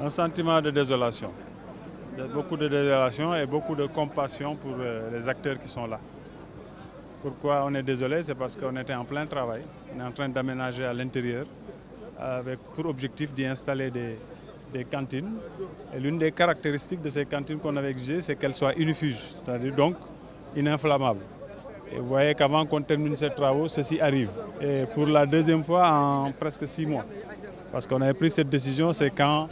Un sentiment de désolation. Beaucoup de désolation et beaucoup de compassion pour les acteurs qui sont là. Pourquoi on est désolé? C'est parce qu'on était en plein travail. On est en train d'aménager à l'intérieur avec pour objectif d'y installer des cantines. Et l'une des caractéristiques de ces cantines qu'on avait exigées, c'est qu'elles soient unifuges, c'est-à-dire donc ininflammables. Et vous voyez qu'avant qu'on termine ces travaux, ceci arrive. Et pour la deuxième fois en presque 6 mois. Parce qu'on avait pris cette décision, c'est quand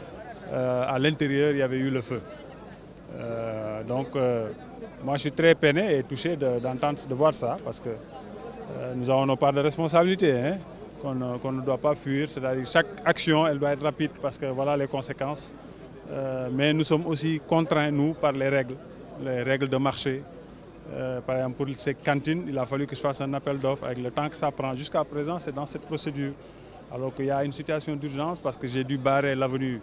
à l'intérieur il y avait eu le feu. Moi je suis très peiné et touché d'entendre, de voir ça, parce que nous avons nos parts de responsabilité, hein, qu'on ne doit pas fuir, c'est-à-dire chaque action elle doit être rapide parce que voilà les conséquences. Mais nous sommes aussi contraints, nous, par les règles de marché. Par exemple pour ces cantines, il a fallu que je fasse un appel d'offres avec le temps que ça prend. Jusqu'à présent c'est dans cette procédure. Alors qu'il y a une situation d'urgence parce que j'ai dû barrer l'avenue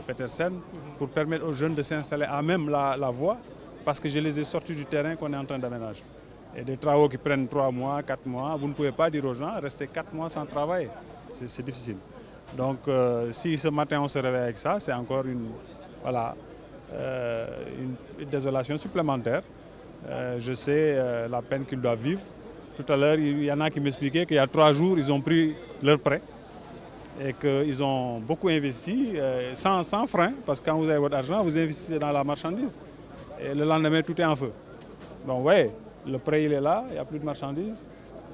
Petersen pour permettre aux jeunes de s'installer à même la voie, parce que je les ai sortis du terrain qu'on est en train d'aménager. Et des travaux qui prennent 3 mois, 4 mois, vous ne pouvez pas dire aux gens rester 4 mois sans travailler. C'est difficile. Donc si ce matin on se réveille avec ça, c'est encore une désolation supplémentaire. Je sais la peine qu'ils doivent vivre. Tout à l'heure, il y en a qui m'expliquaient qu'il y a 3 jours, ils ont pris leur prêt et qu'ils ont beaucoup investi sans frein, parce que quand vous avez votre argent, vous investissez dans la marchandise et le lendemain, tout est en feu. Donc, vous voyez, le prêt, il est là, il n'y a plus de marchandises.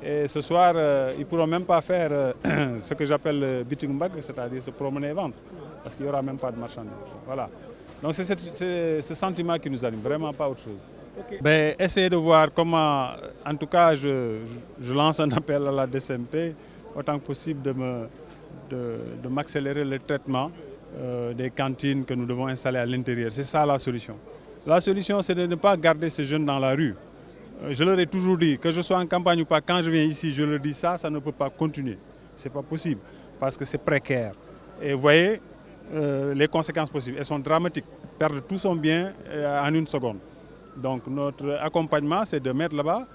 Et ce soir, ils ne pourront même pas faire ce que j'appelle le beating bag, c'est-à-dire se promener et vendre, parce qu'il n'y aura même pas de marchandises. Voilà. Donc, c'est ce sentiment qui nous anime, vraiment pas autre chose. Okay. Ben, essayez de voir comment, en tout cas, je lance un appel à la DCMP, autant que possible de m'accélérer le traitement des cantines que nous devons installer à l'intérieur. C'est ça la solution. La solution, c'est de ne pas garder ces jeunes dans la rue. Je leur ai toujours dit, que je sois en campagne ou pas, quand je viens ici, je leur dis ça ne peut pas continuer. Ce n'est pas possible, parce que c'est précaire. Et vous voyez, les conséquences possibles, elles sont dramatiques. Perdre tout son bien en 1 seconde. Donc notre accompagnement, c'est de mettre là-bas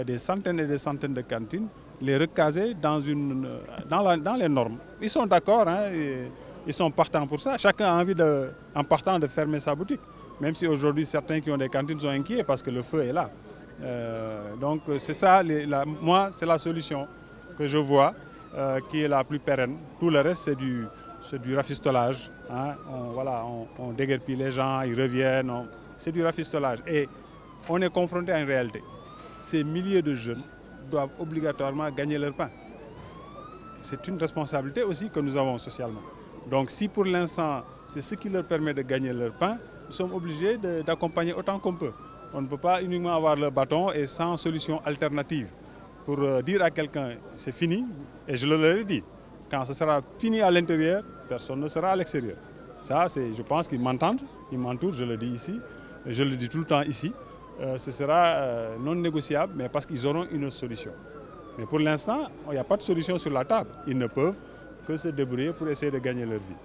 des centaines et des centaines de cantines, les recaser dans les normes. Ils sont d'accord, hein, ils sont partants pour ça. Chacun a envie, en partant, de fermer sa boutique. Même si aujourd'hui, certains qui ont des cantines sont inquiets parce que le feu est là. Donc c'est ça, moi, c'est la solution que je vois qui est la plus pérenne. Tout le reste, c'est du rafistolage. Hein. On déguerpit les gens, ils reviennent. C'est du rafistolage. Et on est confronté à une réalité. Ces milliers de jeunes doivent obligatoirement gagner leur pain. C'est une responsabilité aussi que nous avons socialement. Donc si pour l'instant, c'est ce qui leur permet de gagner leur pain, nous sommes obligés d'accompagner autant qu'on peut. On ne peut pas uniquement avoir le bâton et sans solution alternative. Pour dire à quelqu'un, c'est fini, et je leur ai dit, quand ce sera fini à l'intérieur, personne ne sera à l'extérieur. Ça, je pense qu'ils m'entendent, ils m'entourent, je le dis ici. Je le dis tout le temps ici, ce sera non négociable, mais parce qu'ils auront une solution. Mais pour l'instant, il n'y a pas de solution sur la table. Ils ne peuvent que se débrouiller pour essayer de gagner leur vie.